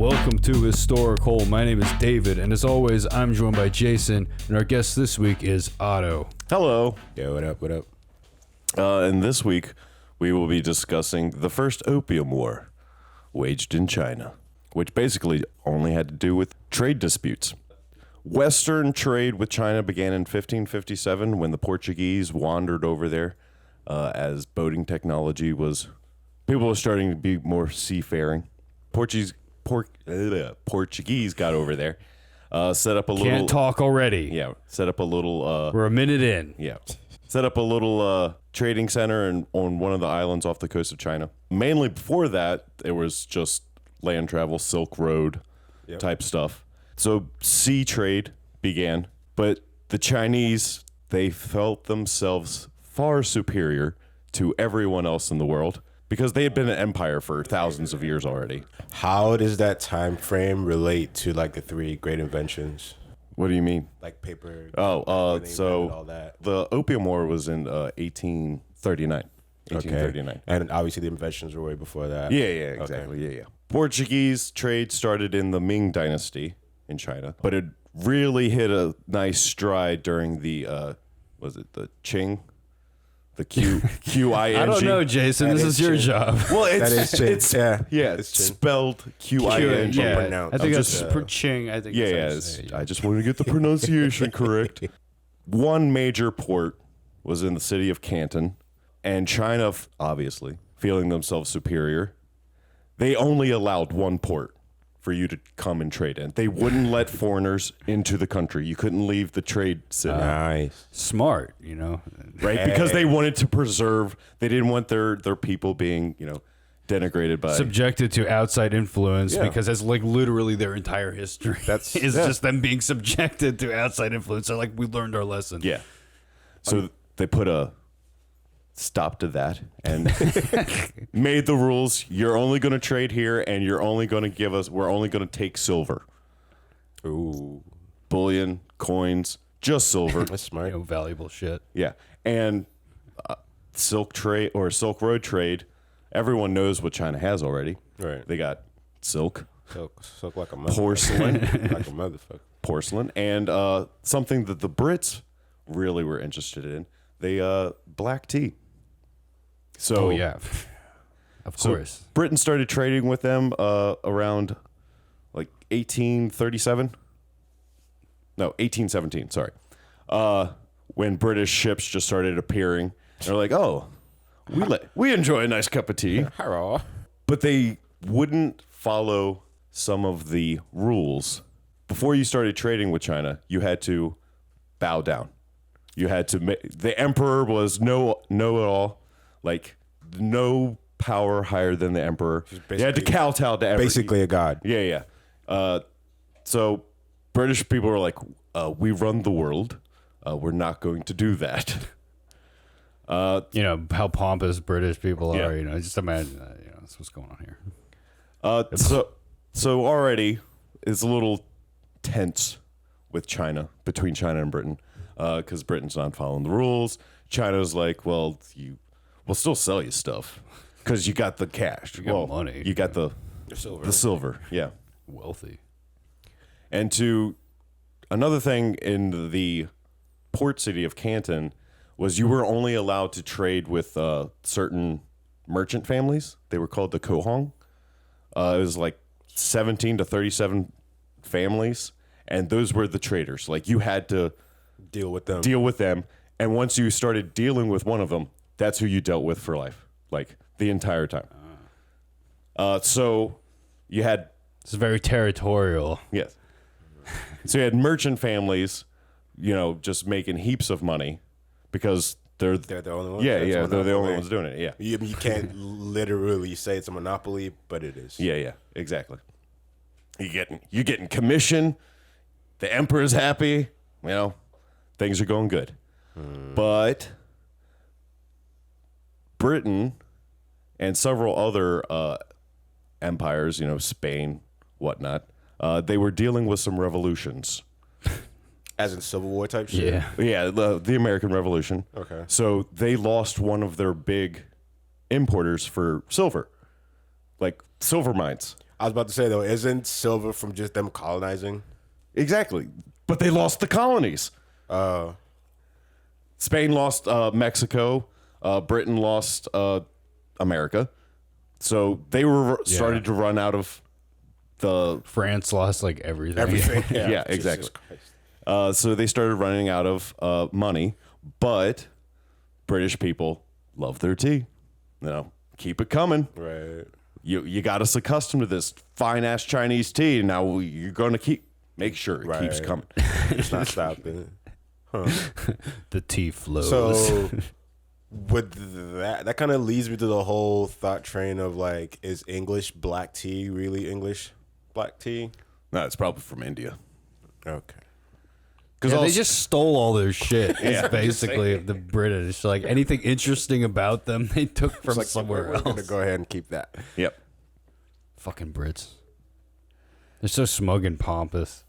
Welcome to HistoricHole. My name is David, and as always, I'm joined by Jason, and our guest this week is Otto. Hello. Yo, what up, what up? And this week, we will be discussing the first Opium War waged in China, which basically only had to do with trade disputes. Western trade with China began in 1557 when the Portuguese wandered over there as boating technology was... People were starting to be more seafaring. Portuguese got over there, set up a little... Can't talk already. Yeah, set up a little... We're a minute in. Yeah. Set up a little trading center on one of the islands off the coast of China. Mainly before that, it was just land travel, Silk Road type stuff. So sea trade began, but the Chinese, they felt themselves far superior to everyone else in the world because they had been an empire for thousands of years already. How does that time frame relate to like the three great inventions? What do you mean? Like paper. So all that. The Opium War was in 1839. 1839. Okay. And obviously the inventions were way before that. Yeah, exactly. Okay. Yeah. Portuguese trade started in the Ming Dynasty in China, but it really hit a nice stride during the was it the Qing? The Qing. I don't know, Jason. This is your job. Well, it's it's spelled Qing. Yeah, I think that's Qing. I think. Yeah. I just wanted to get the pronunciation correct. One major port was in the city of Canton, and China, obviously, feeling themselves superior, they only allowed one port for you to come and trade in. They wouldn't let foreigners into the country. You couldn't leave the trade city. Nice. Smart, you know. Right? Because they wanted to preserve, they didn't want their people being, denigrated by... Subjected to outside influence because that's like literally their entire history. That's just them being subjected to outside influence. So like we learned our lesson. Yeah. So they put a stop to that and made the rules. You're only going to trade here and you're only going to we're only going to take silver. Ooh. Bullion, coins, just silver. That's smart. Valuable shit. Yeah. And Silk Road trade, everyone knows what China has already. Right. They got silk. Silk like a motherfucker. Porcelain. Like a motherfucker. Porcelain. And something that the Brits really were interested in, black tea. So of course. Britain started trading with them around like 1837. No, 1817. Sorry, when British ships just started appearing, they're like, "Oh, we enjoy a nice cup of tea," but they wouldn't follow some of the rules. Before you started trading with China, you had to bow down. You had to the emperor was no at all. Like, no power higher than the emperor. You had to kowtow to everything. Basically a god. Yeah. So British people were like, we run the world. We're not going to do that. How pompous British people are. Just imagine that. That's what's going on here. So already it's a little tense with China, between China and Britain, because Britain's not following the rules. China's like, well, we'll still sell you stuff because you got the cash. You got money. You got the silver. Yeah. Wealthy. And to another thing in the port city of Canton was you were only allowed to trade with certain merchant families. They were called the Kohong. It was like 17 to 37 families, and those were the traders. Like, you had to deal with them. And once you started dealing with one of them, that's who you dealt with for life, like the entire time. So you had... It's very territorial. Yes. So you had merchant families, just making heaps of money because they're the only ones. Yeah, they're the only ones doing it. Yeah. You can't literally say it's a monopoly, but it is. Yeah, exactly. You're getting commission. The emperor's happy. Things are going good. But Britain and several other empires, Spain, whatnot, they were dealing with some revolutions. As in Civil War type shit? Yeah, the American Revolution. Okay. So they lost one of their big importers for silver, like silver mines. I was about to say though, isn't silver from just them colonizing? Exactly. But they lost the colonies. Spain lost Mexico. Britain lost America. So they were started to run out of the... France lost like everything. Everything. Yeah, exactly. So they started running out of money. But British people love their tea. Keep it coming. Right. You got us accustomed to this fine-ass Chinese tea. Now you're going to make sure it keeps coming. It's not stopping. The tea flows. So with that kind of leads me to the whole thought train of like, is English black tea really English black tea? No, it's probably from India. Okay. Yeah, they just stole all their shit. It's basically the British. Like anything interesting about them, they took from somewhere else. We're gonna go ahead and keep that. Yep. Fucking Brits. They're so smug and pompous.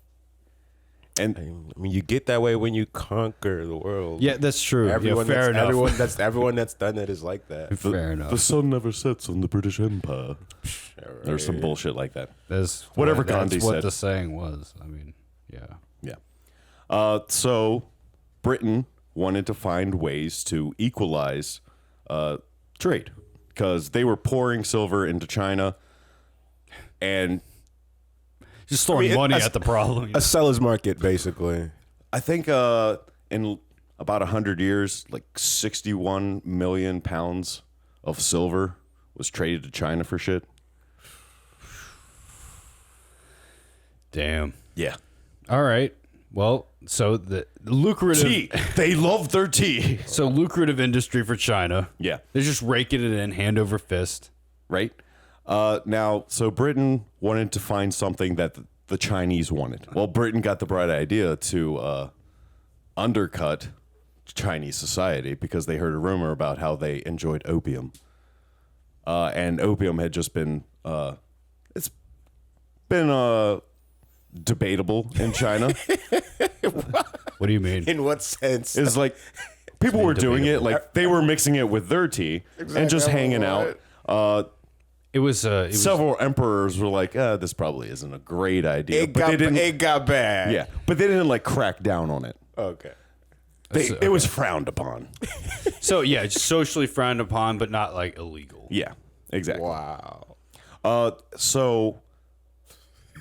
And I mean, you get that way when you conquer the world. Yeah, that's true. Fair enough. Everyone that's done it is like that. Fair enough. the sun never sets on the British Empire. There's some bullshit like that. That's Whatever that's Gandhi what said. the saying was. I mean, yeah. Yeah. So Britain wanted to find ways to equalize trade because they were pouring silver into China and Just throwing money at the problem. A seller's market, basically. I think in about 100 years, like 61 million pounds of silver was traded to China for shit. Damn. Yeah. All right. Well, so the lucrative Tea. They love their tea. So lucrative industry for China. Yeah. They're just raking it in hand over fist. Right? Now, so Britain wanted to find something that the Chinese wanted. Well, Britain got the bright idea to undercut Chinese society because they heard a rumor about how they enjoyed opium. And opium had just been, it's been debatable in China. What do you mean? In what sense? It's like people were doing it, like they were mixing it with their tea and just hanging out. It was Several emperors were like, this probably isn't a great idea. It But got bad. Yeah, but they didn't like crack down on it. Okay. It was frowned upon. so yeah, it's socially frowned upon, but not like illegal. Yeah, exactly. Wow. So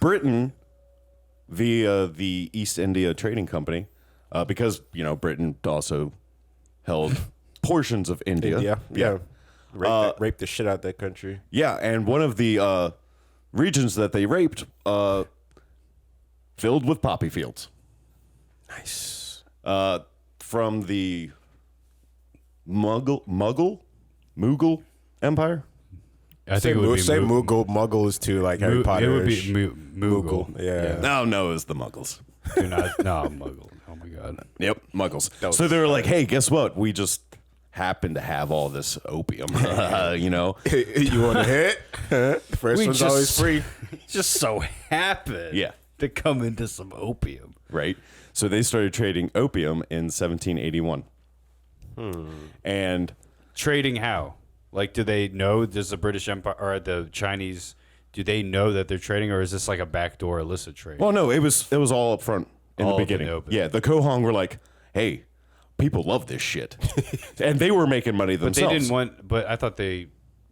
Britain, via the East India Trading Company, because Britain also held portions of India. Yeah. Raped the shit out of that country. Yeah, and one of the regions that they raped filled with poppy fields. Nice. From the Mughal Empire. I think it would be Muggle is too like Harry Potter. It would be Mughal. Yeah. No, it was the Muggles. Do not, no, Muggle. Oh my god. Yep, Muggles. So they were like, hey, guess what? We just happen to have all this opium, You want to hit? First one's always free. Just so happened. Yeah. To come into some opium. Right? So they started trading opium in 1781. And Trading how? Like, do they know? Does the British Empire or the Chinese? Do they know that they're trading, or is this like a backdoor illicit trade? well, no, it was all up front in All the up in the beginning. open. Yeah, the Kohong were like, hey, people love this shit. And they were making money but themselves. they didn't want. But I thought they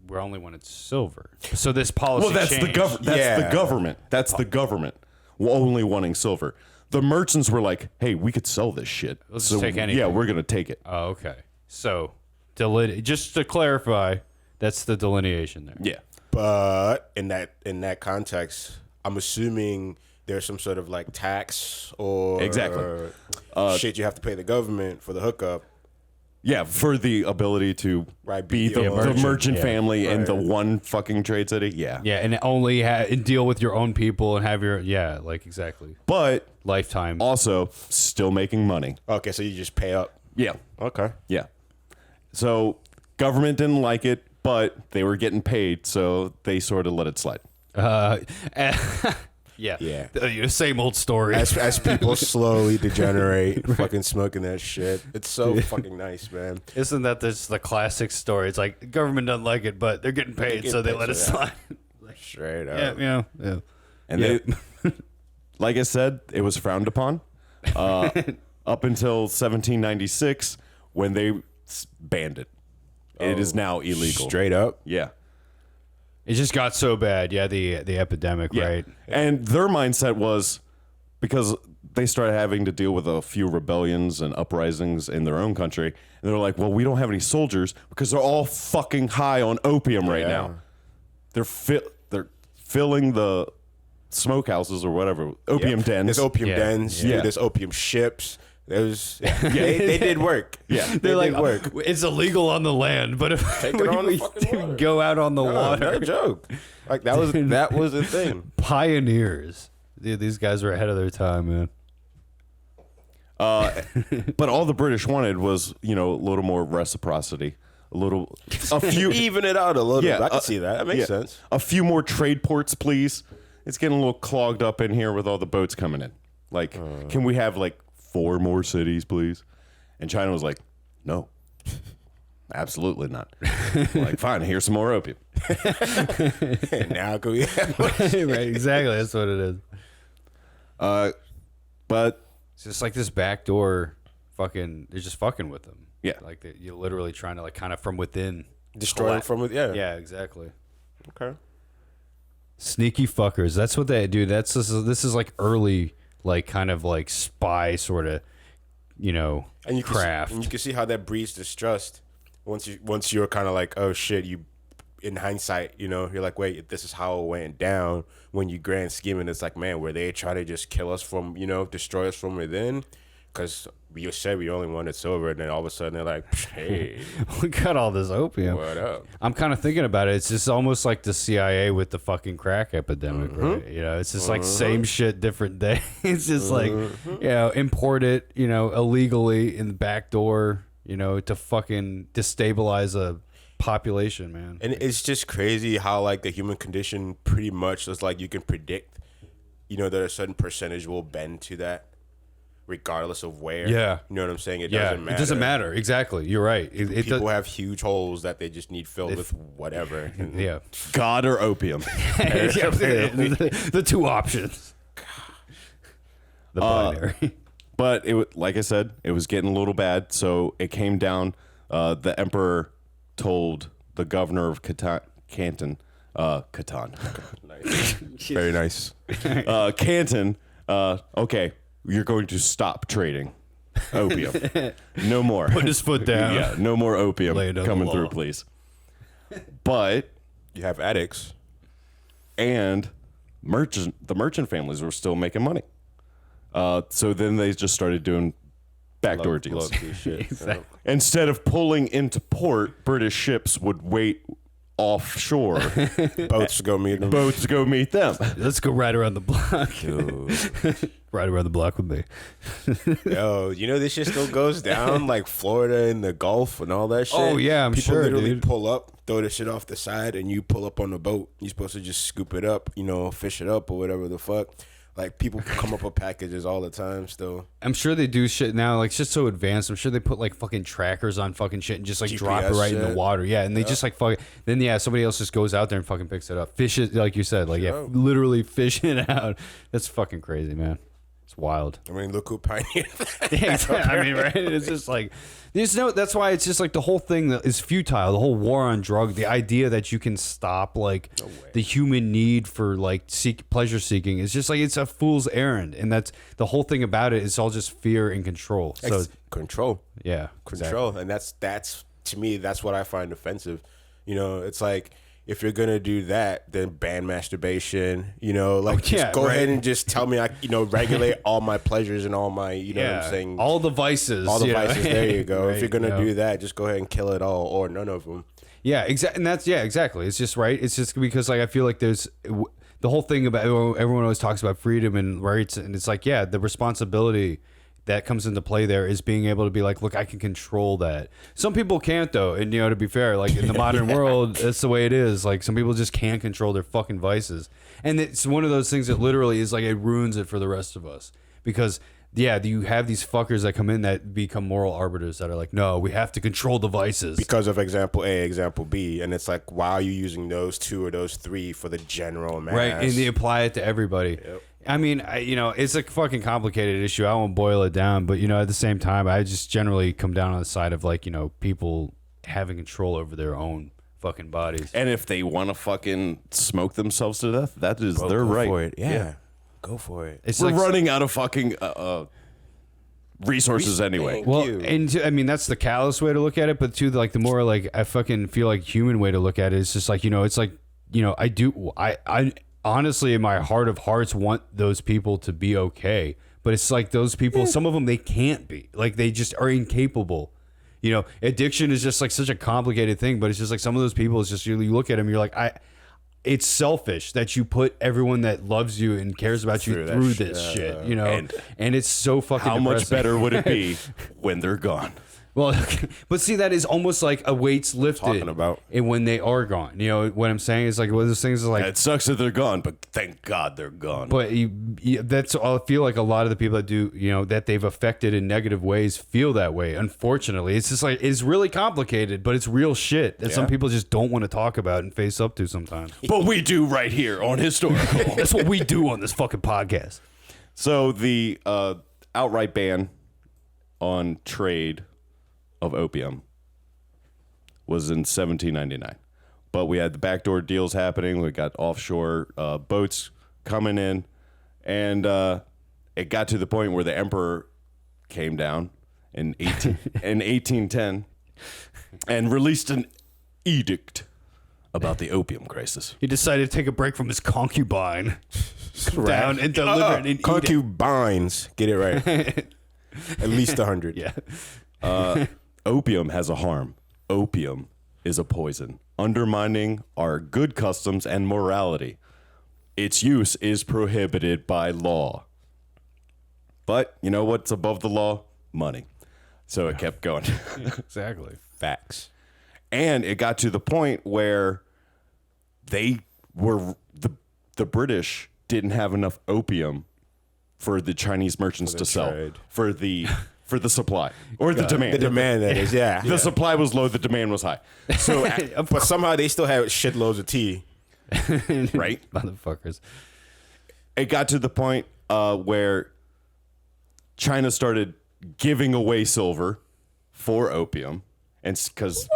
were only wanted silver. So this policy. Well, that's the changed. government. That's the government. That's the government only wanting silver. The merchants were like, "Hey, we could sell this shit. Let's just take anything." Yeah, we're gonna take it. Oh, okay. So, just to clarify, that's the delineation there. Yeah, But in that context, I'm assuming there's some sort of like tax or Exactly. shit you have to pay the government for the hookup. yeah, for the ability to be the merchant family in the one fucking trade city. Yeah, Yeah, and only deal with your own people and have your exactly but lifetime. also still making money. Okay, so you just pay up. Yeah, Okay. yeah. So government didn't like it, but they were getting paid, so they sort of let it slide. Yeah. Same old story. As people slowly degenerate, fucking smoking that shit. It's so fucking nice, man. Isn't that just the classic story? It's like the government doesn't like it, but they're getting paid, so they let it slide. Straight Yeah, up. yeah. And they, like I said, it was frowned upon up until 1796 when they banned it. It is now illegal. Straight up. Yeah. It just got so bad. Yeah, the epidemic, Yeah. right? And their mindset was because they started having to deal with a few rebellions and uprisings in their own country. And they're like, well, we don't have any soldiers because they're all fucking high on opium right now. They're filling the smokehouses or whatever, opium dens. There's opium dens. Yeah. There's opium ships. There's they did work. Yeah. They're like, did work. it's illegal on the land, but if Take it on the fucking water. go out on the water, No joke. Like that was a thing. pioneers. Dude, these guys were ahead of their time, man. But all the British wanted was, a little more reciprocity, a few, Even it out a little Yeah, bit. I can see that. That makes sense. a few more trade ports, please. It's getting a little clogged up in here with all the boats coming in. Like, can we have 4 more cities, please? And China was like, no, absolutely not. Like, fine, here's some more opium. Now can we Right, exactly. That's what it is. But It's just like this backdoor fucking. They're just fucking with them. Yeah. like you're literally trying to kind of from within destroy them from it? Yeah. Yeah, exactly. Okay. Sneaky fuckers. That's what they do. This is like early, kind of spy sort of, And you craft. and you can see how that breeds distrust once you're kind of like, oh shit, you in hindsight, you're like, wait, this is how it went down. When you grand scheme, and it's like, man, were they trying to just kill us from, destroy us from within? Because you said we only wanted silver, and then all of a sudden they're like, hey, We got all this opium. what up? I'm kind of thinking about it. It's just almost like the CIA with the fucking crack epidemic, right? It's just like same shit, different day. It's just like, import it, illegally in the back door, to fucking destabilize a population, man. And it's just crazy how the human condition pretty much is like you can predict, that a certain percentage will bend to that, regardless of where. Yeah. You know what I'm saying? It Yeah, doesn't matter. it doesn't matter. Exactly. You're right. It People does. have huge holes that they just need filled with whatever. And Yeah. God or opium. The two options. The binary. But like I said, it was getting a little bad. So it came down. The emperor told the governor of Canton, nice. Very nice. Canton, okay, you're going to stop trading opium. No more. Put his foot down. Yeah, no more opium Lay it on the coming law. through, please. But You have addicts. and the merchant families were still making money. So then they just started doing backdoor deals. Low-key shit. Exactly. Instead of pulling into port, British ships would wait offshore, Boats to go meet them. boats to go meet them. Let's go right around the block. Right around the block with me. Yo, this shit still goes down like Florida and the Gulf and all that shit. Oh, yeah, I'm People sure, literally dude. pull up, throw the shit off the side, and you pull up on the boat. You're supposed to just scoop it up, fish it up or whatever the fuck. Like people come up with packages all the time still. I'm sure they do shit now. It's just so advanced. I'm sure they put fucking trackers on fucking shit and just drop it GPS right in the shit. water. Yeah, and they just fuck. Then somebody else just goes out there and fucking picks it up, fish it like you said. Literally fish it out. That's fucking crazy, man. It's wild. I mean, look who pioneered that. Yeah, exactly. I mean, right? It's just that's why it's just the whole thing that is futile. The whole war on drug, the idea that you can stop the human need for pleasure seeking is just it's a fool's errand. And that's the whole thing about it. It's all just fear and control. So Control. yeah, Control. And that's to me, that's what I find offensive. It's like, if you're gonna do that, then ban masturbation. Just go ahead and just tell me, regulate all my pleasures and all my, what I'm saying, all the vices. all the vices. There you go. Right, If you're gonna do that, just go ahead and kill it all, or none of them. Yeah, exactly. And that's exactly. It's just right. It's just because I feel like there's the whole thing about everyone always talks about freedom and rights, and it's the responsibility that comes into play there is being able to be look, I can control that. Some people can't though, and to be fair, in the modern world, that's the way it is. Some people just can't control their fucking vices, and it's one of those things that literally is it ruins it for the rest of us because yeah, you have these fuckers that come in that become moral arbiters that are like, no, we have to control the vices. Because of example A, example B, and it's like, why are you using those 2 or those 3 for the general mass? Right, and they apply it to everybody. Yep. I mean, it's a fucking complicated issue. I won't boil it down, but, at the same time, I just generally come down on the side of, like, people having control over their own fucking bodies. And if they want to fucking smoke themselves to death, that is their Go right. for it. Yeah. Go for it. It's We're like, running out of fucking resources anyway. well, you. and I mean, that's the callous way to look at it, but too, like, the more, like, I fucking feel like human way to look at it is just like, it's like, I honestly, in my heart of hearts, want those people to be okay. But it's like those people, some of them, they can't be. Like, they just are incapable. Addiction is just like such a complicated thing, but it's just like some of those people, it's just you look at them, you're like, it's selfish that you put everyone that loves you and cares about you through this shit, and it's so fucking How much depressing. better would it be when they're gone? Well, but see, that is almost like a weight's lifted. Talking about. And when they are gone, what I'm saying is like one of those things is like. It sucks that they're gone, but thank God they're gone. But that's I feel like a lot of the people that do that they've affected in negative ways feel that way. Unfortunately, it's just like it's really complicated, but it's real shit that some people just don't want to talk about and face up to sometimes. But we do right here on Historical. That's what we do on this fucking podcast. So the outright ban on trade of opium was in 1799, but we had the backdoor deals happening. We got offshore boats coming in, and it got to the point where the emperor came down in 1810 and released an edict about the opium crisis. He decided to take a break from his concubine, come down and deliver it and eat it. Concubines. Get it right. At least 100. Yeah. Opium has a harm. Opium is a poison, undermining our good customs and morality. Its use is prohibited by law. But you know what's above the law? Money. So it kept going. Exactly. Facts. And it got to the point where they were the British didn't have enough opium for the Chinese merchants to sell trade. for the supply or the demand. The demand, that is, yeah. The supply was low, the demand was high. So But somehow they still have shitloads of tea. right, Motherfuckers. it got to the point where China started giving away silver for opium, and because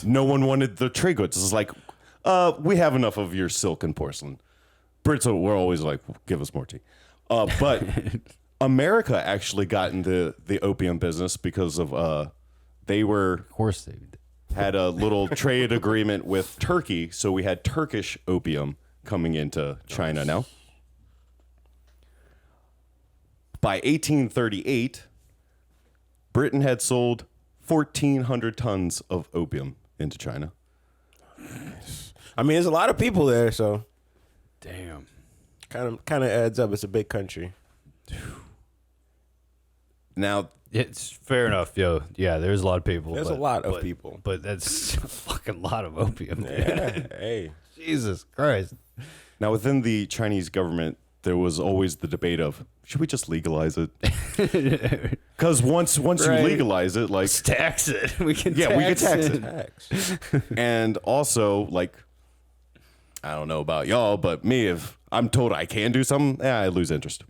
no one wanted the trade goods. It's like, we have enough of your silk and porcelain. Brits were always like, give us more tea. But America actually got into the opium business because of they were Of course they did. had a little trade agreement with Turkey, so we had Turkish opium coming into China now. By 1838, Britain had sold 1,400 tons of opium into China. I mean, there's a lot of people there, so Damn. kind of adds up. It's a big country. Now, It's fair enough, yo. Yeah, there's a lot of people. There's a lot of people. But that's a fucking lot of opium. Dude. Yeah. Hey. Jesus Christ. now within the Chinese government, there was always the debate of, should we just legalize it? Because once Right. you legalize it, like, Let's tax it. We can yeah, we can tax it. it. Facts. And also, like, I don't know about y'all, but me, if I'm told I can do something, I lose interest.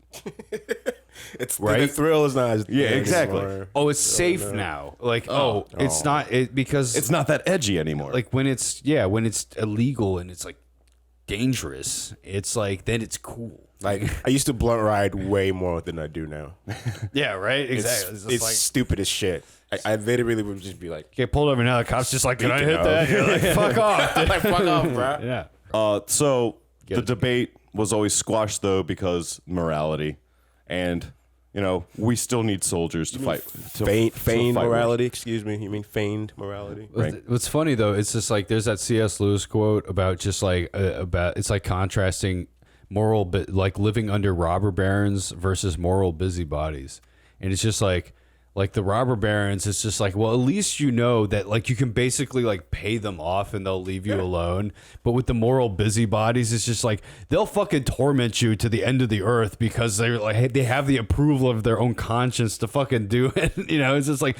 It's Right? The thrill is not as Yeah, big exactly. anymore. Oh, it's safe now. Like, it's not because It's not that edgy anymore. like when it's illegal and it's like dangerous. It's like then it's cool. Like I used to blunt ride way more than I do now. Yeah, right. Exactly. It's, It's, just like stupid as shit. I literally would just be like, get pulled over now. The cops just like, can I Speaking hit of. that? You're like, fuck off. dude. like fuck off, bro. Yeah. So Get the it. debate was always squashed, though, because morality. And, you know, we still need soldiers to fight. Feigned fight morality. Excuse me. You mean feigned morality? Right. What's funny though, it's just like there's that C.S. Lewis quote about just like about it's like contrasting moral, but like living under robber barons versus moral busybodies, and it's just like Like the robber barons, it's just like, well, at least you know that like you can basically like pay them off and they'll leave you alone. But with the moral busybodies, it's just like they'll fucking torment you to the end of the earth because they're like they have the approval of their own conscience to fucking do it. You know, it's just like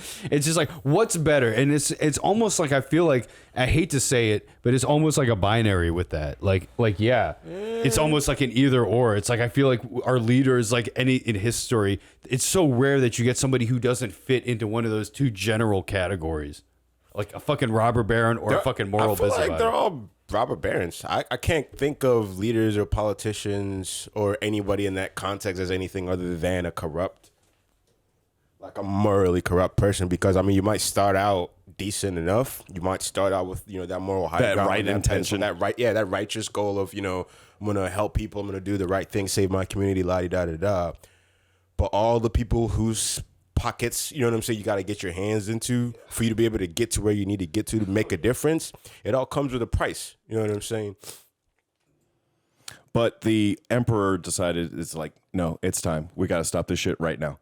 what's better? And it's almost like I feel like I hate to say it, but it's almost like a binary with that. Like yeah, it's almost like an either or. It's like I feel like our leaders, like any in history, it's so rare that you get somebody who doesn't fit into one of those two general categories, like a fucking robber baron or a fucking moral I feel busybody. like they're all robber barons. I can't think of leaders or politicians or anybody in that context as anything other than a corrupt, like a morally corrupt person. Because I mean, you might start out decent enough. You might start out with that moral high That ground, right intention, that righteous goal of I'm gonna help people, I'm gonna do the right thing, save my community, la di da da da. But all the people whose pockets, you know what I'm saying, you got to get your hands into for you to be able to get to where you need to get to make a difference. It all comes with a price. You know what I'm saying? But the emperor decided, it's like, no, it's time. We got to stop this shit right now.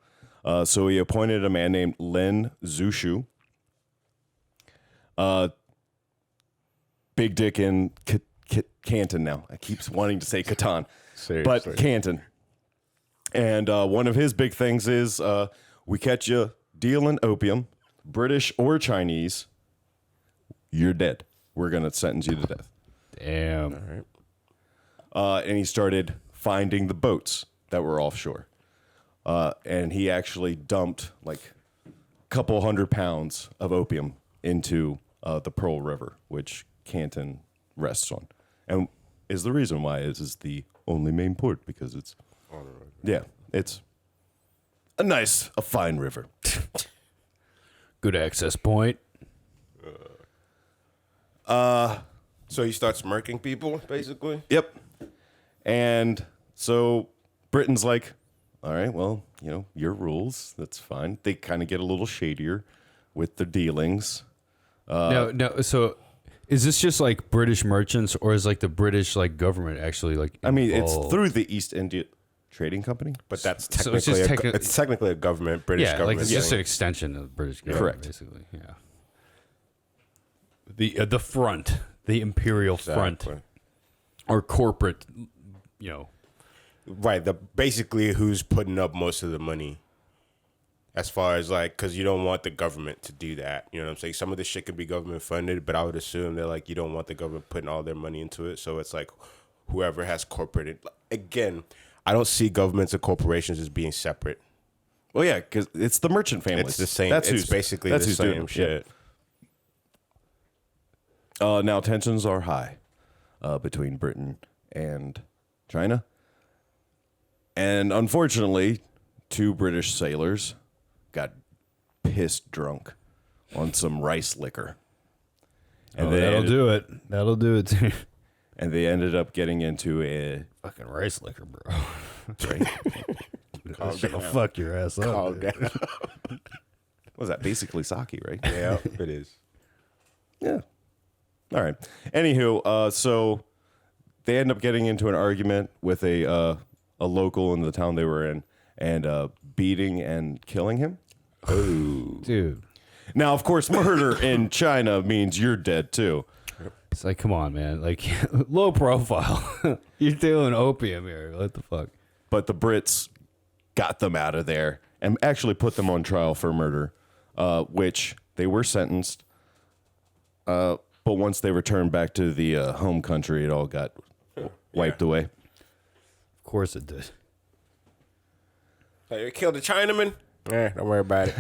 So he appointed a man named Lin Zhushu. Big dick in Canton now. I keep wanting to say Catan. Seriously. But Canton. And one of his big things is we catch you dealing opium, British or Chinese, you're dead. We're going to sentence you to death. Damn. All right. And he started finding the boats that were offshore. And he actually dumped like a couple 100 pounds of opium into the Pearl River, which Canton rests on. And is the reason why it is the only main port, because it's, yeah, it's a fine river. Good access point. So he starts murking people, basically? Yep. And so Britain's like, all right, well, your rules, that's fine. They kind of get a little shadier with the dealings. No. So, is this just like British merchants, or is like the British like government actually like? I mean, it's involved? through the East India Trading Company. But that's So it's technically just it's technically a government, British Yeah, government. like it's just an extension of the British government, Correct. basically. Yeah. The front, the imperial front, Exactly. or corporate, Right. Basically who's putting up most of the money. As far as like, because you don't want the government to do that. You know what I'm saying? Some of this shit could be government funded, but I would assume that like you don't want the government putting all their money into it. So it's like whoever has corporate. Again, I don't see governments and corporations as being separate. Well, yeah, because it's the merchant families. It's the same. That's It's who's, basically that's the who's doing same it. shit. Yeah. Now tensions are high between Britain and China, and unfortunately, 2 British sailors got pissed drunk on some rice liquor, and that'll do it. That'll do it. Too. And they ended up getting into a Fucking rice liquor, bro. right. That'll fuck your ass up. Calm dude. down. What was that? Basically sake, right? Yeah, it is. Yeah. All right. Anywho, so they end up getting into an argument with a local in the town they were in, and beating and killing him. Oh, Dude. Now, of course, murder in China means you're dead too. It's like, come on, man. Like, low profile. You're doing opium here. What the fuck? But the Brits got them out of there and actually put them on trial for murder, which they were sentenced. But once they returned back to the home country, it all got wiped away. Of course it did. Hey, you killed a Chinaman? Don't worry about it.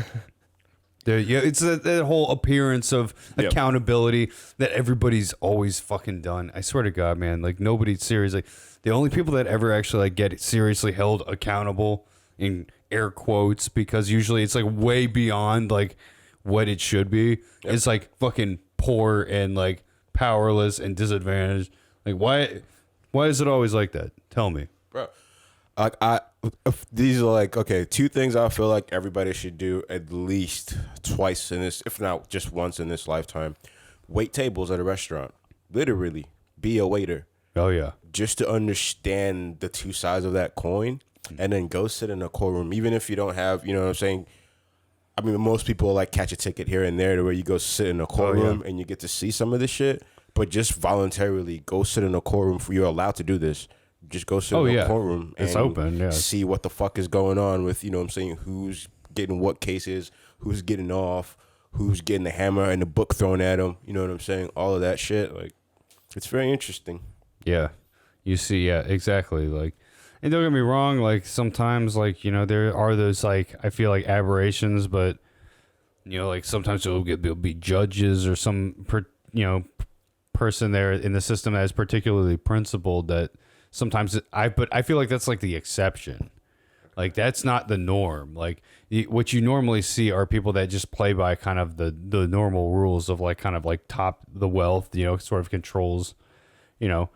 Yeah, it's that whole appearance of Yep. accountability that everybody's always fucking done. I swear to God, man. Like, nobody seriously. The only people that ever actually like get seriously held accountable in air quotes, because usually it's like way beyond like what it should be. It's like fucking poor and like powerless and disadvantaged. Like, why is it always like that? Tell me. Bro, these are like, okay, 2 things I feel like everybody should do at least twice in this, if not just once in this lifetime. Wait tables at a restaurant. Literally, be a waiter. Oh yeah. Just to understand the 2 sides of that coin, and then go sit in a courtroom, even if you don't have, you know what I'm saying, I mean, most people like catch a ticket here and there to where you go sit in a courtroom and you get to see some of this shit. But just voluntarily go sit in a courtroom. You're allowed to do this. Just go sit in a courtroom. It's and open. Yeah. see what the fuck is going on with, you know what I'm saying, who's getting what cases, who's getting off, who's getting the hammer and the book thrown at them. You know what I'm saying? All of that shit. Like, it's very interesting. Yeah. You see, yeah, exactly. Like, and don't get me wrong, like sometimes, like, you know, there are those, like, I feel like aberrations, but, you know, like sometimes there'll be judges or some, person there in the system that is particularly principled that sometimes but I feel like that's like the exception. Like, that's not the norm. Like, what you normally see are people that just play by kind of the normal rules of like kind of like the wealth, you know, sort of controls, you know,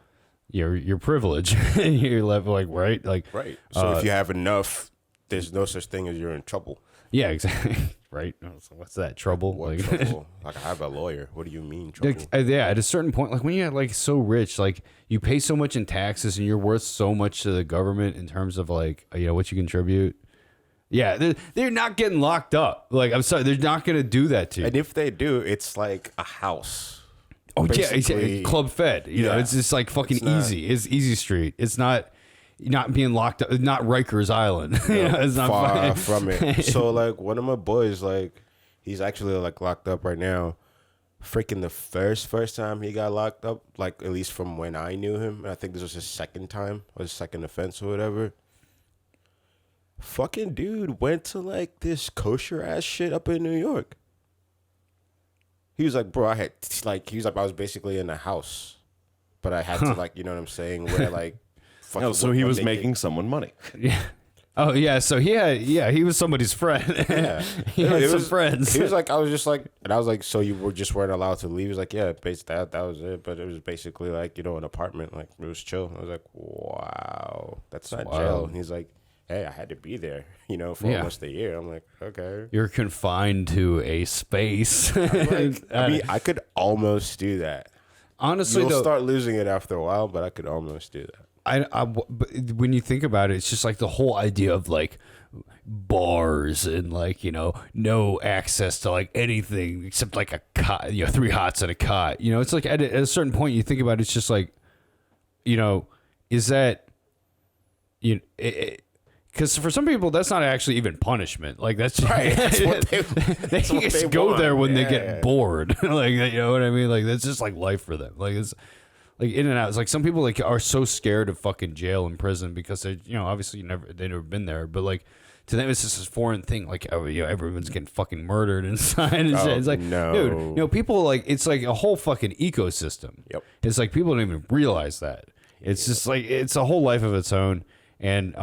your privilege and your level, like, right? Like, right. So if you have enough, there's no such thing as you're in trouble. Yeah, exactly. Right. So what's that, trouble? What like, trouble? Like, I have a lawyer. What do you mean trouble? Yeah, at a certain point, like when you're like so rich, like you pay so much in taxes and you're worth so much to the government in terms of like, you know, what you contribute. Yeah, they're not getting locked up. Like, I'm sorry, they're not going to do that to you. And if they do, it's like a house. Oh, yeah, it's Club Fed. You know, it's just like fucking easy. It's Easy Street. It's not being locked up. Not Rikers Island. You know, it's not far from it. So, like, one of my boys, like, he's actually, like, locked up right now. Freaking the first time he got locked up, like, at least from when I knew him. I think this was his second time, or his second offense or whatever. Fucking dude went to, like, this kosher-ass shit up in New York. He was like, bro, I was basically in a house, but I had to, like, you know what I'm saying, where, like, fucking so he was making someone money. Yeah. Oh, yeah, so he was somebody's friend. Yeah. He had some friends. He was like, I was like, so you weren't allowed to leave? He was like, yeah, basically, that was it, but it was basically, like, you know, an apartment, like, it was chill. I was like, wow, that's not jail. And he's like, hey, I had to be there, you know, for almost a year. I'm like, okay. You're confined to a space. Like, I mean, I could almost do that. Honestly, you'll start losing it after a while, but I could almost do that. But when you think about it, it's just like the whole idea of like bars and like, you know, no access to like anything except like a cot, you know, 3 hots and a cot. You know, it's like at a certain point you think about it, it's just like, you know, is that, you know, because for some people that's not actually even punishment. Like that's right. That's what they just go want. There when they get bored. Like, you know what I mean? Like that's just like life for them. Like it's like in and out. It's like some people like are so scared of fucking jail and prison because they, you know, obviously they've never been there, but like to them it's just this foreign thing. Like, oh, you know, everyone's getting fucking murdered inside and shit. It's like, no, dude, you know, people like it's like a whole fucking ecosystem. Yep. It's like people don't even realize that. It's just like it's a whole life of its own, and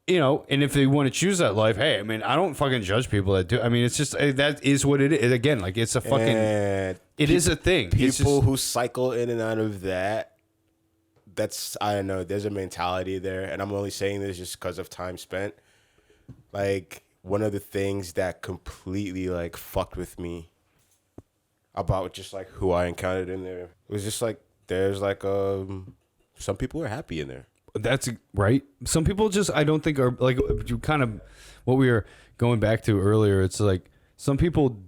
you know, and if they want to choose that life, hey, I mean, I don't fucking judge people that do. I mean, it's just that is what it is. Again, like it's a fucking, it is a thing. People who cycle in and out of that, that's, I don't know. There's a mentality there, and I'm only saying this just because of time spent. Like one of the things that completely like fucked with me about just like who I encountered in there was just like there's like some people are happy in there. That's right. Some people just, I don't think are like you kind of what we were going back to earlier. It's like some people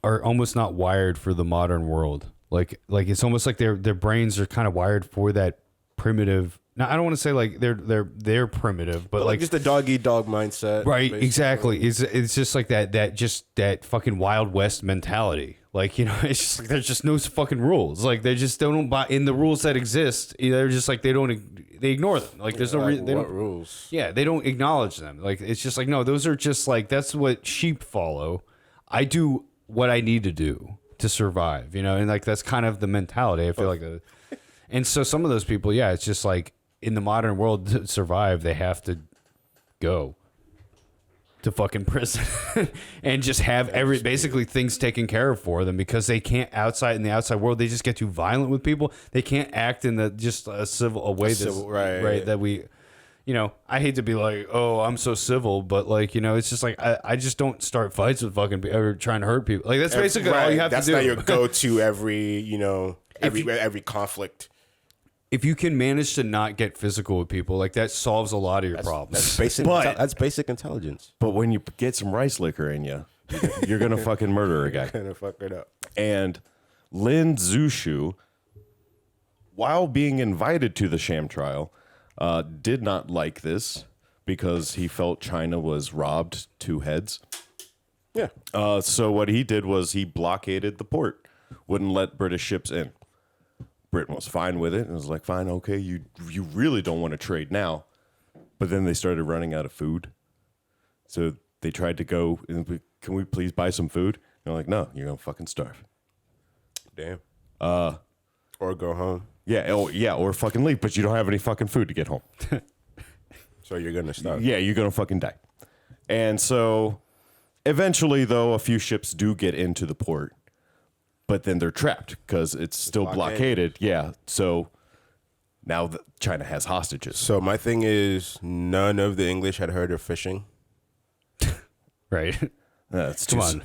are almost not wired for the modern world. Like it's almost like their brains are kind of wired for that primitive. Now I don't want to say like they're primitive, but like just the dog eat dog mindset. Right. Basically. Exactly. It's just like that fucking Wild West mentality. Like, you know, it's just like there's just no fucking rules. Like they just don't buy in the rules that exist. They're just like they ignore them. Like there's no reason. What rules? Yeah, they don't acknowledge them. Like it's just like no, those are just like that's what sheep follow. I do what I need to do to survive. You know, and like that's kind of the mentality. I feel like, and so some of those people, yeah, it's just like in the modern world to survive, they have to go to fucking prison and just have basically things taken care of for them because they can't in the outside world. They just get too violent with people. They can't act in a way that we, you know, I hate to be like, oh, I'm so civil, but like, you know, it's just like, I just don't start fights with fucking people or trying to hurt people. Like that's basically all you have to do. That's not your go-to every, you know, every conflict. If you can manage to not get physical with people, like that solves a lot of your problems. That's basic intelligence. But when you get some rice liquor in you, You're gonna fucking murder a guy. Gonna fuck it up. And Lin Zhu, while being invited to the sham trial, did not like this because he felt China was robbed 2 heads. Yeah. So what he did was he blockaded the port, wouldn't let British ships in. Britain was fine with it and was like, fine, okay, you really don't want to trade now. But then they started running out of food. So they tried to go, can we please buy some food? And they're like, no, you're going to fucking starve. Damn. Or go home. Yeah, or fucking leave, but you don't have any fucking food to get home. So you're gonna stop. Yeah, you're going to fucking die. And so eventually, though, a few ships do get into the port, but then they're trapped because it's still blockaded. Yeah, so now China has hostages. So my thing is, none of the English had heard of fishing. Right. That's Come on.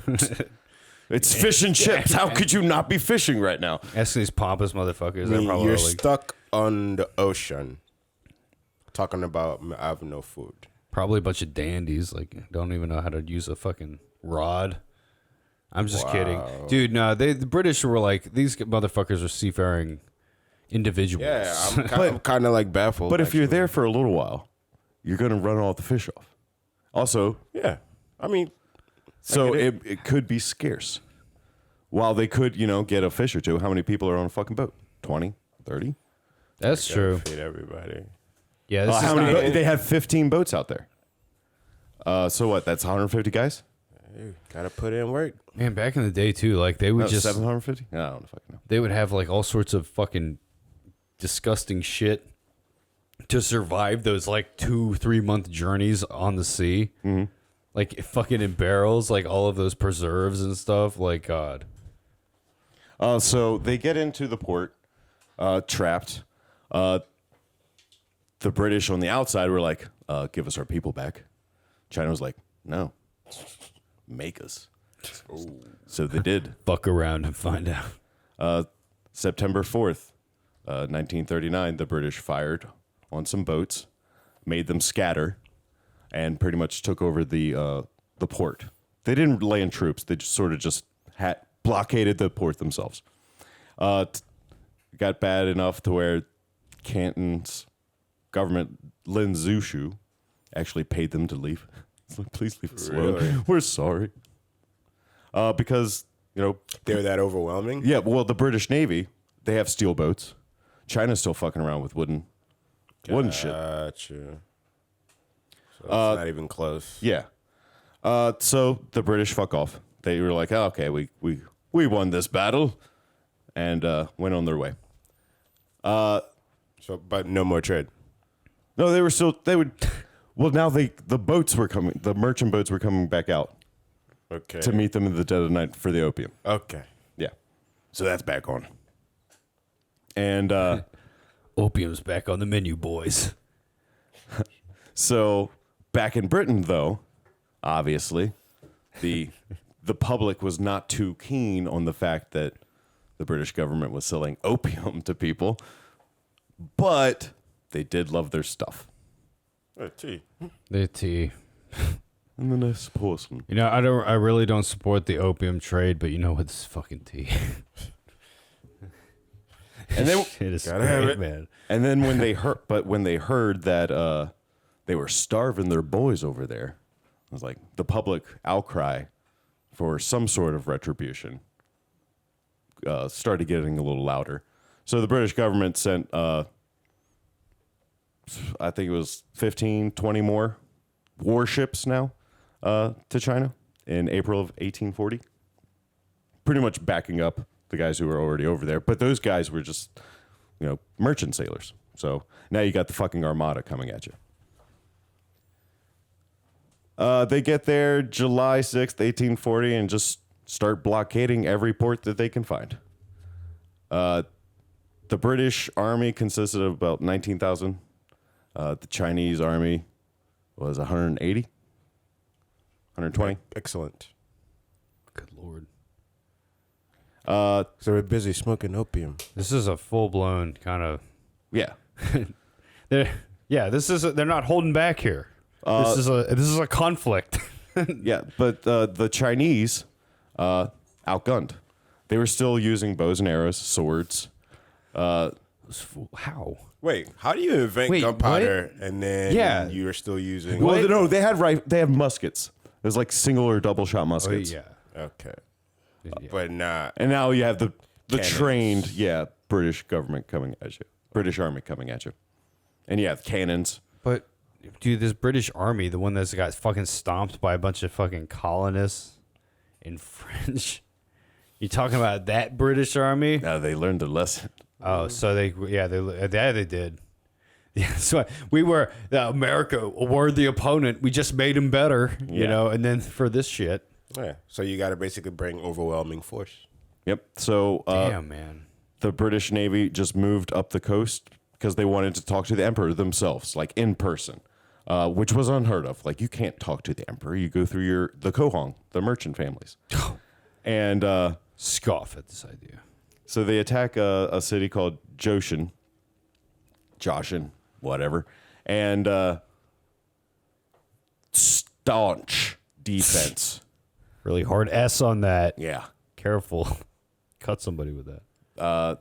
It's fish and chips. How could you not be fishing right now? Asking these pompous motherfuckers. I They're mean, probably you're like, stuck on the ocean, talking about I have no food. probably a bunch of dandies. Like, don't even know how to use a fucking rod. I'm just kidding. Dude, no, the British were like, these motherfuckers are seafaring individuals. Yeah, I'm kind of like baffled. But if you're actually. there for a little while, you're going to run all the fish off. Also, Yeah, I mean, so it could be scarce. While they could, get a fish or two, how many people are on a fucking boat? 20, 30? That's true. feed everybody. Yeah, this is How many? not- They have 15 boats out there. So what? That's 150 guys? Hey, gotta put in work. man, back in the day too, like they would No, just 750? I don't fucking know. they would have like all sorts of fucking disgusting shit to survive those like 2-3 month journeys on the sea. Mm-hmm. Like fucking in barrels, like all of those preserves and stuff. Like God. So they get into the port, trapped. The British on the outside were like, give us our people back. China was like, no, make us. So they did. Fuck around and find out. September 4th, 1939, the British fired on some boats, made them scatter, and pretty much took over the port. They didn't land troops. They just sort of blockaded the port themselves. It got bad enough to where Canton's government, Lin Zhu, actually paid them to leave. It's like, please leave us alone. Really? We're sorry. Because, They're that overwhelming. yeah, well, the British Navy, they have steel boats. China's still fucking around with wooden shit. Gotcha. So it's not even close. Yeah. So the British fuck off. They were like, oh, okay, we won this battle, and went on their way. So, but no more trade. No, they would. Well, now the boats were coming. The merchant boats were coming back out Okay. to meet them in the dead of night for the opium. Okay. Yeah. So that's back on. And Opium's back on the menu, boys. so back in Britain, though, obviously, the public was not too keen on the fact that the British government was selling opium to people, but they did love their stuff. Tea. The tea. And the nice porcelain. You know, I really don't support the opium trade, but you know what? This is fucking tea. And then, It is Gotta have great, it. man. and then when they heard that they were starving their boys over there, it was like the public outcry for some sort of retribution started getting a little louder. So the British government sent, I think it was 15, 20 more warships now to China in April of 1840. Pretty much backing up the guys who were already over there. But those guys were just, merchant sailors. So now you got the fucking armada coming at you. They get there July 6th, 1840, and just start blockading every port that they can find. The British army consisted of about 19,000. The Chinese army was 180, 120. Excellent. Good lord. So we're busy smoking opium. This is a full blown kind of. Yeah. They're not holding back here. This is a conflict. Yeah, but the Chinese outgunned. They were still using bows and arrows, swords. How? Wait, how do you invent Wait, gunpowder and then Yeah. you're still using? Well, no, they had muskets. It was like single or double shot muskets. Yeah. Okay, Yeah. but not. And now you have the Cannons. trained, British government coming at you. British army coming at you. And you have cannons. But dude, this British army, the one that's got fucking stomped by a bunch of fucking colonists in French. You talking about that British army? Now they learned a lesson. Oh, so they did. Yeah, so we were America were the opponent. We just made him better, you Yeah. know. And then for this shit, Yeah, so you got to basically bring overwhelming force. Yep. So damn man. the British Navy just moved up the coast because they wanted to talk to the emperor themselves, like in person, which was unheard of. Like you can't talk to the emperor. You go through the Kohong, the merchant families. And Scoff at this idea. so they attack a city called Joshin, whatever, and staunch defense. Really hard S on that. Yeah. Careful. Cut somebody with that.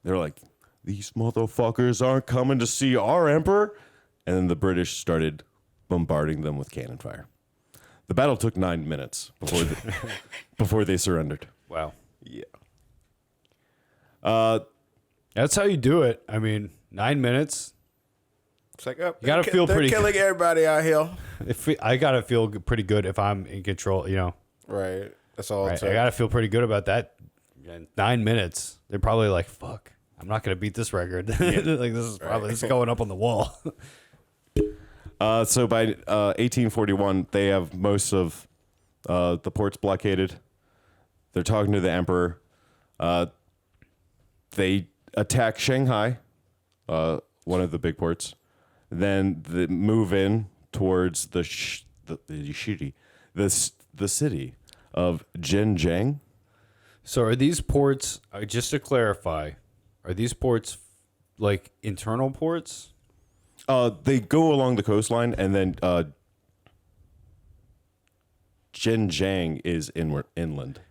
They're like, these motherfuckers aren't coming to see our emperor. And then the British started bombarding them with cannon fire. The battle took 9 minutes before they surrendered. Wow. Yeah. That's how you do it. I mean, 9 minutes. It's like, oh, You gotta feel they're pretty killing everybody out here. I gotta feel pretty good if I'm in control. You know, Right. That's all. right? I gotta feel pretty good about that. 9 minutes. They're probably like, "Fuck, I'm not gonna beat this record." Like this is going up on the wall. So by 1841, they have most of the ports blockaded. They're talking to the emperor. They attack Shanghai, one of the big ports. Then they move in towards the city of Zhenjiang. So are these ports? Just to clarify, are these ports like internal ports? They go along the coastline, and then Zhenjiang is inland.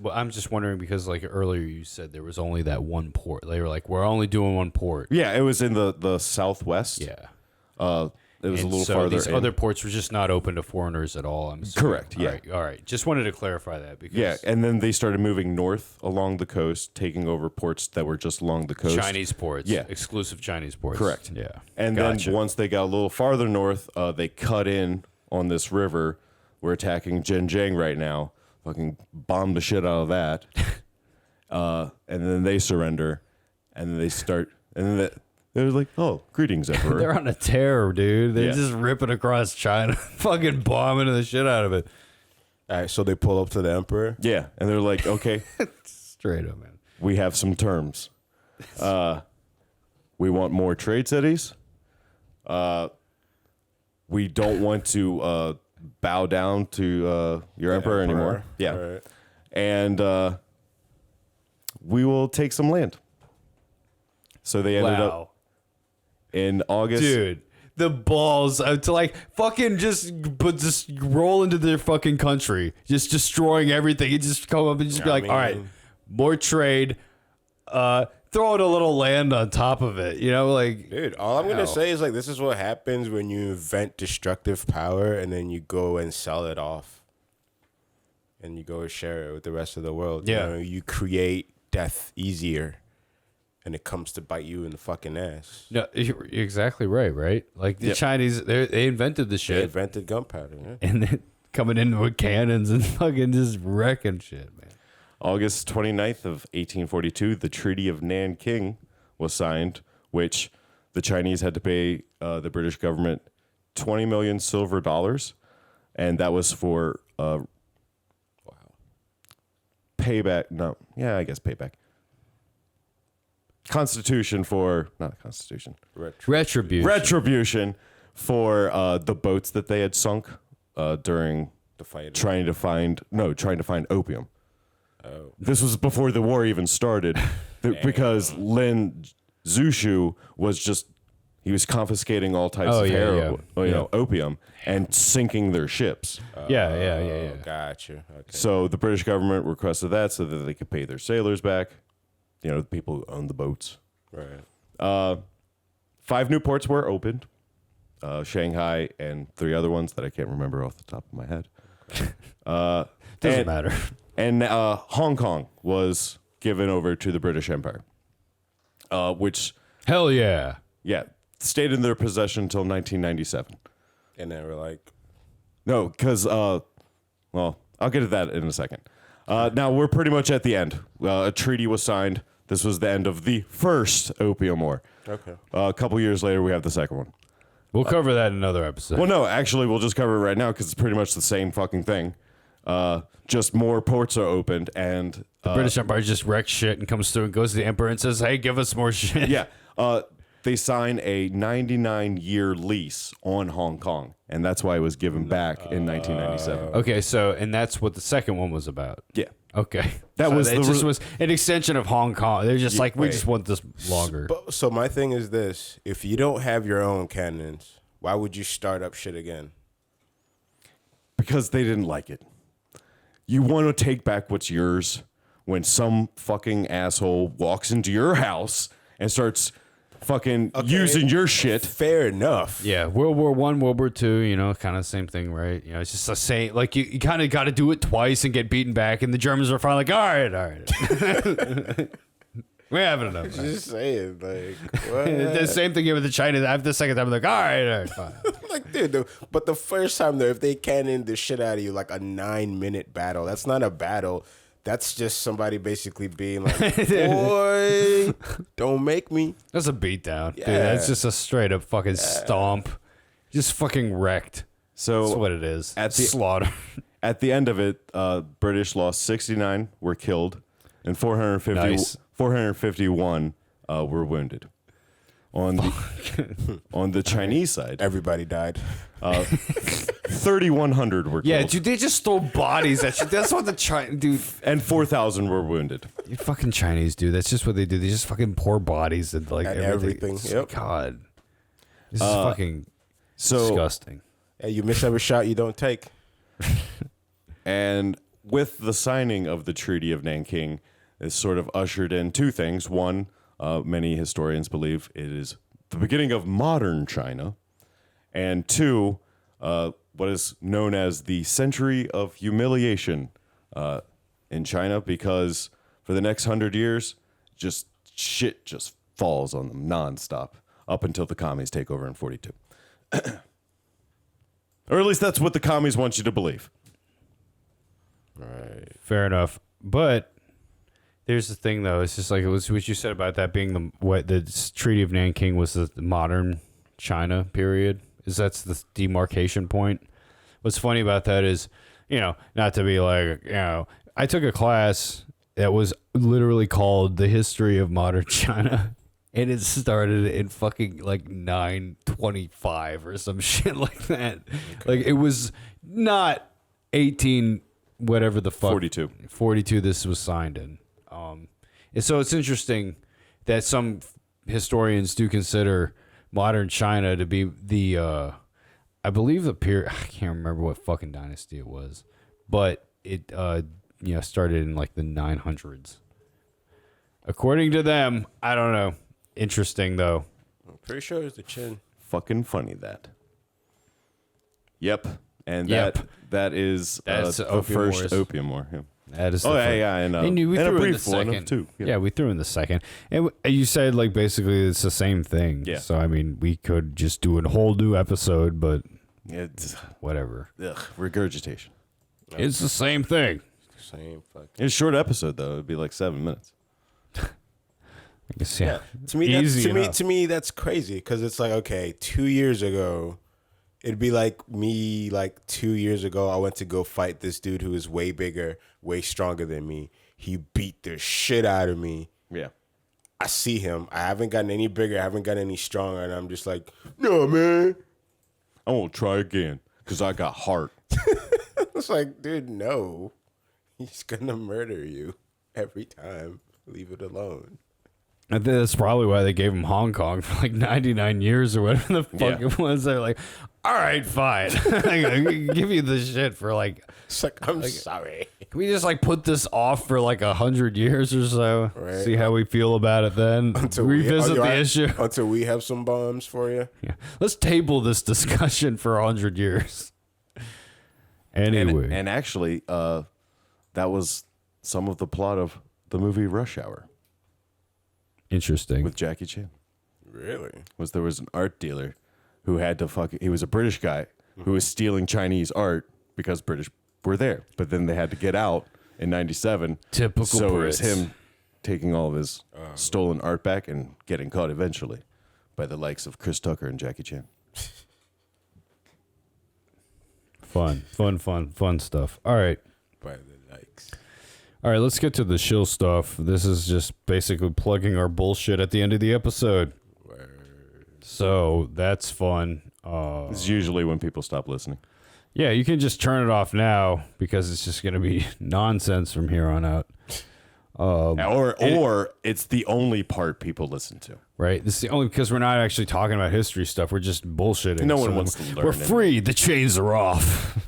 Well, I'm just wondering because like earlier you said there was only that one port. They were like, we're only doing one port. Yeah, it was in the southwest. Yeah. It was And a little so farther these in. other ports were just not open to foreigners at all. I'm assuming. Correct, yeah. All right. Just wanted to clarify that because Yeah, and then they started moving north along the coast, taking over ports that were just along the coast. Chinese ports. Yeah. Exclusive Chinese ports. Correct. Yeah. And Gotcha. then once they got a little farther north, they cut in on this river. We're attacking Zhenjiang right now. Fucking bomb the shit out of that. And then they surrender. And then they start. And then they're like, oh, greetings, Emperor. They're on a tear, dude. They're Yeah. just ripping across China, fucking bombing the shit out of it. All right, so they pull up to the emperor. Yeah. And they're like, okay, Straight up, man. we have some terms. We want more trade cities. We don't want to bow down to your emperor anymore. Yeah. Right. And we will take some land. So they ended up in August. Dude, the balls to like fucking just roll into their fucking country, just destroying everything. And just come up and just be like, all right, more trade. Throw in a little land on top of it. You know, like Dude, all I'm gonna say is like this is what happens when you invent destructive power and then you go and sell it off, and you go and share it with the rest of the world. Yeah. You know, you create death easier, and it comes to bite you in the fucking ass. no, you're exactly right. Right, like the Yep. Chinese, they invented the They shit, invented gunpowder. Yeah. and then coming in with cannons and fucking just wrecking shit, man. August 29th of 1842, the Treaty of Nanking was signed, which the Chinese had to pay the British government 20 million silver dollars, and that was for payback. No, yeah, I guess payback. Constitution for not Constitution. Retribution. Retribution for the boats that they had sunk during The fight. trying to find opium. Oh. This was before the war even started, because Lin Zhushu was just He was confiscating all types Oh, of yeah, heroin, yeah. you Yeah. know, opium, and sinking their ships. Yeah. Gotcha. Okay. So the British government requested that so that they could pay their sailors back. You know, the people who owned the boats. Right. 5 new ports were opened. Shanghai and 3 other ones that I can't remember off the top of my head. Doesn't matter. And Hong Kong was given over to the British Empire, which, Hell yeah. yeah, stayed in their possession until 1997. And then we're like, No, because, well, I'll get to that in a second. Now, we're pretty much at the end. A treaty was signed. This was the end of the first Opium War. okay. A couple years later, we have the second one. We'll cover that in another episode. Well, no, actually, we'll just cover it right now because it's pretty much the same fucking thing. Just more ports are opened, and British Empire just wrecks shit and comes through and goes to the emperor and says, "Hey, give us more shit." yeah, they sign a 99-year lease on Hong Kong, and that's why it was given back in 1997. Okay, so and that's what the second one was about. Yeah, Okay, That So was it the just re- was an extension of Hong Kong. They're just like, we wait. just want this longer. But, so my thing is this: if you don't have your own cannons, why would you start up shit again? because they didn't like it. You want to take back what's yours when some fucking asshole walks into your house and starts fucking using your shit. Fair enough. Yeah, World War I, World War II, you know, kind of same thing, right? You know, it's just the same. Like you kind of got to do it twice and get beaten back, and the Germans are finally like, all right. We're having enough. Just saying, like, what? The same thing here with the China. After the second time, they're like, all right, fine. Like, dude, but the first time though, if they cannon the shit out of you like a 9-minute battle, that's not a battle. That's just somebody basically being like, boy, don't make me. That's a beatdown. Dude, Yeah. that's just a straight up fucking stomp. Just fucking wrecked. So That's what it is. at the- Slaughter. at the end of it, British lost 69 were killed, and 451 were wounded. On the Chinese side, Everybody died. 3,100 were killed. Yeah, dude, they just throw bodies at you. That's what the Chinese, dude. And 4,000 were wounded. You fucking Chinese, dude. That's just what they do. They just fucking pour bodies and like At everything. everything. It's Yep. like, God, this is fucking So, disgusting. Hey, you miss every shot you don't take. and with the signing of the Treaty of Nanking, is sort of ushered in 2 things. One, many historians believe it is the beginning of modern China. And 2, what is known as the Century of Humiliation in China, because for the next 100 years, just shit just falls on them nonstop up until the commies take over in 42. Or at least that's what the commies want you to believe. Right. Fair enough. But there's the thing, though. It's just like it was what you said about that being the Treaty of Nanking was the modern China period. That's the demarcation point. What's funny about that is, you know, not to be like, you know, I took a class that was literally called The History of Modern China. And it started in fucking like 925 or some shit like that. Like it was not 18 whatever the fuck 42 this was signed in. And so it's interesting that some historians do consider modern China to be the I believe the period, I can't remember what fucking dynasty it was, but it you know, started in like the 900s. According to them, I don't know. Interesting though. I'm pretty sure it's the Chin. Fucking funny that. Yep. And Yep. that is That's the Opium first Wars. Opium War. Yeah. That is Oh, the yeah, first. yeah. And, We and a threw in the brief one second. too. Yeah, we threw in the second. And you said like basically it's the same thing. Yeah. So I mean, we could just do a whole new episode, but It's whatever. regurgitation. It's the same thing. Same fucking. It's a short episode, though. It'd be like 7 minutes. I guess, yeah. To me, that's, Easy to me, enough. to me, that's crazy because it's like, okay, 2 years ago, it'd be like me. Like 2 years ago, I went to go fight this dude who is way bigger, way stronger than me. He beat the shit out of me. Yeah. I see him. I haven't gotten any bigger. I haven't gotten any stronger, and I'm just like, no, man. I won't try again because I got heart. It's like, dude, no. He's gonna murder you every time. Leave it alone. I think that's probably why they gave him Hong Kong for like 99 years or whatever the fuck it was. They're like, all right, fine. I give you the shit for like. It's like, I'm sorry. Can we just like put this off for like 100 years or so? Right. See how we feel about it then. Revisit the issue. Until we have some bombs for you. Yeah. Let's table this discussion for 100 years. Anyway. And actually, that was some of the plot of the movie Rush Hour Interesting. with Jackie Chan. Really? There was an art dealer who had to he was a British guy who was stealing Chinese art because British were there. But then they had to get out in 97. Typical So it was Brits. him taking all of his stolen art back and getting caught eventually by the likes of Chris Tucker and Jackie Chan. Fun stuff. All right. By the likes. All right, let's get to the shill stuff. This is just basically plugging our bullshit at the end of the episode. So that's fun. This is usually when people stop listening. Yeah, you can just turn it off now because it's just going to be nonsense from here on out. Or it's the only part people listen to. Right? This is the only because we're not actually talking about history stuff. We're just bullshitting. No one wants to learn. We're free. The chains are off.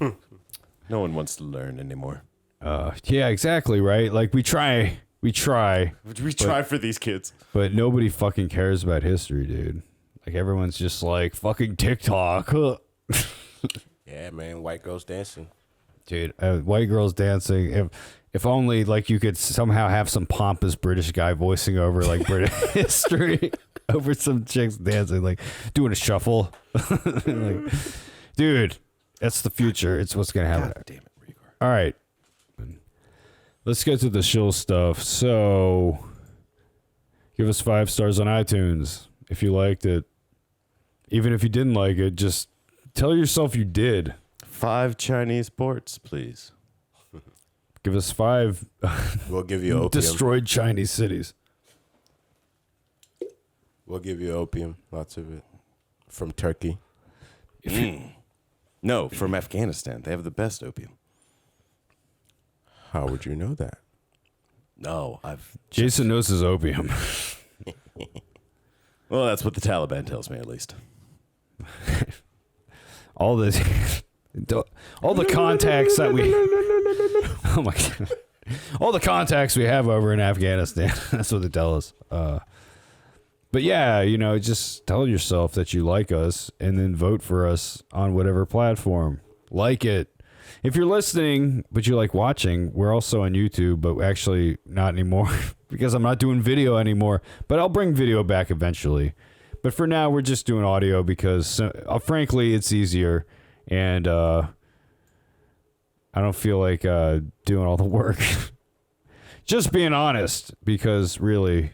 No one wants to learn anymore. Yeah, exactly. Right? Like we try, We try for these kids. but nobody fucking cares about history, dude. Like everyone's just like fucking TikTok. Huh. Yeah, man. White girls dancing. Dude, white girls dancing. If only like you could somehow have some pompous British guy voicing over like British history over some chicks dancing, like doing a shuffle. Like, dude, that's the future. It's what's gonna happen. God damn it, Rigor. All right, let's get to the shill stuff. So, give us 5 stars on iTunes if you liked it. Even if you didn't like it, just tell yourself you did. 5 Chinese ports, please. Give us 5 We'll give you opium. destroyed Chinese cities. We'll give you opium. Lots of it. From Turkey. No, from Afghanistan. They have the best opium. How would you know that? No, Jason knows his opium. Well, that's what the Taliban tells me, at least. All the contacts that we oh my god, all the contacts we have over in Afghanistan. That's what they tell us. But yeah, you know, just tell yourself that you like us and then vote for us on whatever platform. Like it. If you're listening but you like watching, we're also on YouTube, but actually not anymore because I'm not doing video anymore. But I'll bring video back eventually. But for now, we're just doing audio because, frankly, it's easier. And I don't feel like doing all the work. Just being honest, because really,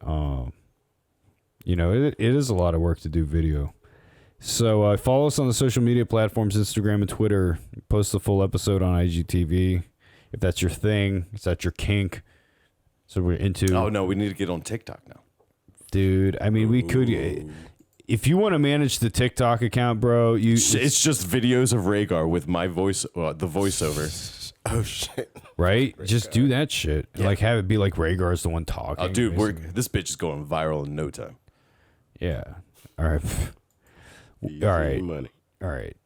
you know, it is a lot of work to do video. So follow us on the social media platforms, Instagram and Twitter. Post the full episode on IGTV. If that's your thing, if that's your kink. So we're into... Oh, no, we need to get on TikTok now. Dude, I mean, we could... If you want to manage the TikTok account, bro, It's just videos of Rhaegar with my voice, the voiceover. Oh, shit. right? Just do that shit. Yeah. Like, have it be like Rhaegar's the one talking. Oh, dude, basically. this bitch is going viral in no time. Yeah. All right. Easy All right. Money. All right.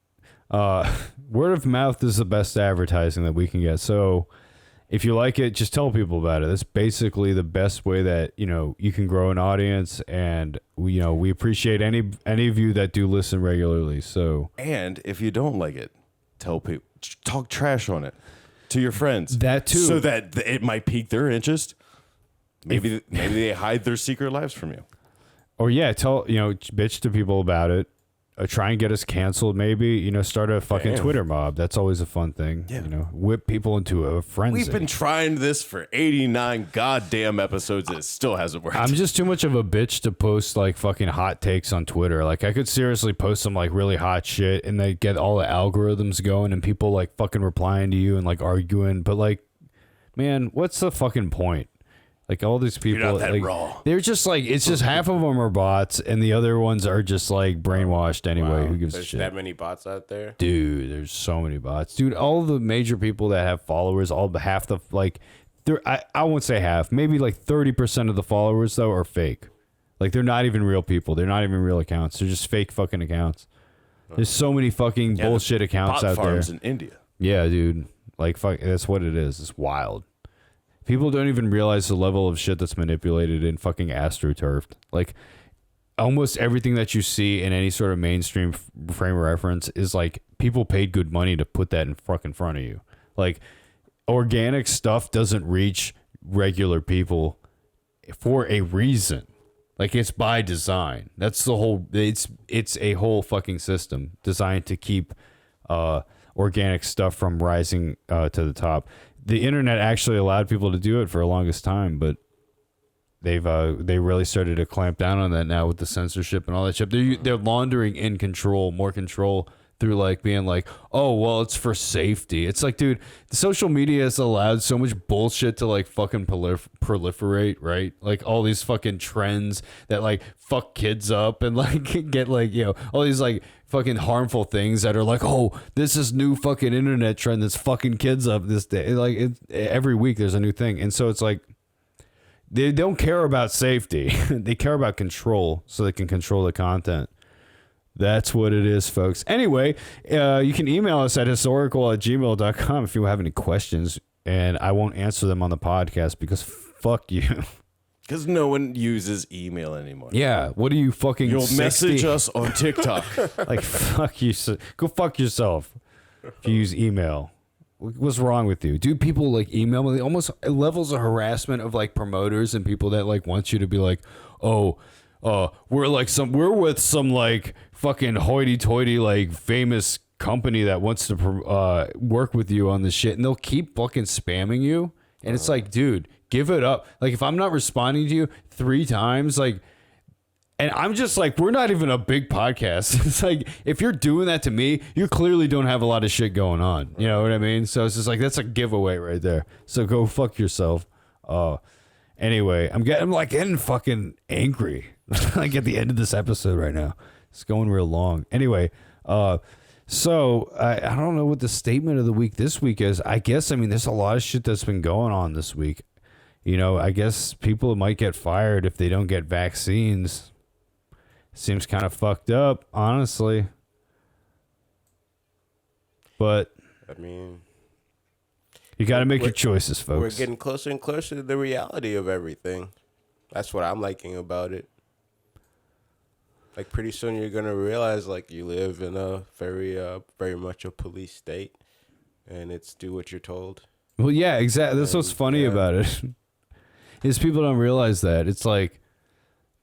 Word of mouth is the best advertising that we can get. So if you like it, just tell people about it. That's basically the best way that, you know, you can grow an audience, and we appreciate any of you that do listen regularly. So, And if you don't like it, tell people, talk trash on it to your friends. That too. So that it might pique their interest. Maybe they hide their secret lives from you. or yeah, bitch to people about it. Try and get us canceled, maybe. Start a fucking Damn. Twitter mob. That's always a fun thing. Yeah. Whip people into a frenzy. We've been trying this for 89 goddamn episodes, and it still hasn't worked. I'm just too much of a bitch to post like fucking hot takes on Twitter. Like I could seriously post some like really hot shit and they get all the algorithms going and people like fucking replying to you and like arguing. But like, man, what's the fucking point? Like all these people, not that like, raw. they're just like, it's just half of them are bots and the other ones are just like brainwashed anyway. Wow. Who gives a There's shit? that many bots out there? Dude, there's so many bots. Dude, all the major people that have followers, half the like I won't say half, maybe like 30% of the followers though are fake. Like they're not even real people. They're not even real accounts. They're just fake fucking accounts. There's so many fucking bullshit accounts bot out there. farms in India. Yeah, dude. Like fuck, that's what it is. It's wild. People don't even realize the level of shit that's manipulated and fucking astroturfed. Like almost everything that you see in any sort of mainstream frame of reference is like people paid good money to put that in fucking front of you. Like organic stuff doesn't reach regular people for a reason. Like it's by design. That's the whole. It's a whole fucking system designed to keep organic stuff from rising to the top. The internet actually allowed people to do it for the longest time, but they really started to clamp down on that now with the censorship and all that shit. They're laundering in more control through like being like, oh well, it's for safety. It's like, dude, the social media has allowed so much bullshit to like fucking proliferate, right? Like all these fucking trends that like fuck kids up and like get like, you know, all these like fucking harmful things that are like, oh, this is new fucking internet trend that's fucking kids up this day. Like every week there's a new thing, and so it's like they don't care about safety. They care about control, so they can control the content. That's what it is, folks. Anyway, you can email us at historical@gmail.com if you have any questions, and I won't answer them on the podcast because fuck you. Because no one uses email anymore. Yeah, what are you fucking You'll 60? message us on TikTok. Like, fuck you. Go fuck yourself if you use email. What's wrong with you? Dude, people like email me. Almost levels of harassment of like promoters and people that like want you to be like, oh, we're with some like fucking hoity-toity like famous company that wants to work with you on this shit, and they'll keep fucking spamming you, and it's like, dude, give it up. Like if I'm not responding to you 3 times, like, and I'm just like, we're not even a big podcast. It's like, if you're doing that to me, you clearly don't have a lot of shit going on. You know what I mean? So it's just like, that's a giveaway right there. So go fuck yourself. Anyway, I'm getting fucking angry. Like at the end of this episode right now. It's going real long. Anyway, so I don't know what the statement of the week this week is. I guess, I mean, there's a lot of shit that's been going on this week. You know, I guess people might get fired if they don't get vaccines. Seems kind of fucked up, honestly. But I mean, you got to make your choices, folks. we're getting closer and closer to the reality of everything. That's what I'm liking about it. Like pretty soon you're gonna realize like you live in a very much a police state, and it's do what you're told. Well, yeah, exactly. That's what's funny about it. Is people don't realize that. It's like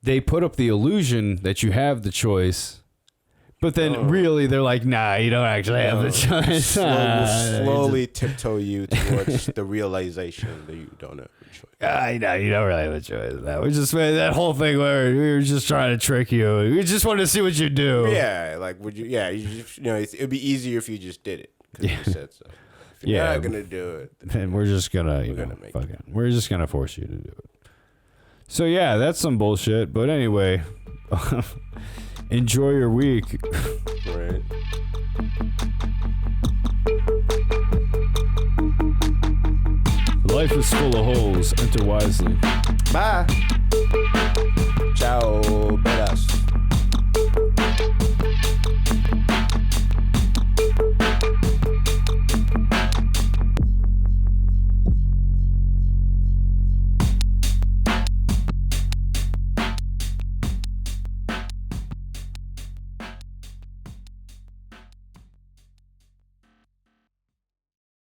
they put up the illusion that you have the choice, but then really they're like, nah, you don't actually have the choice. Slowly tiptoe you towards the realization that you don't have a choice. I know, you don't really have a choice. We just made that whole thing where we were just trying to trick you. We just wanted to see what you do. Yeah, like would you? Yeah, you know, it'd be easier if you just did it because you said so. If you're not gonna do it, then we're just gonna, we're just gonna force you to do it. So yeah, that's some bullshit. But anyway, enjoy your week. right? Life is full of holes. Enter wisely. Bye. Ciao. Bella.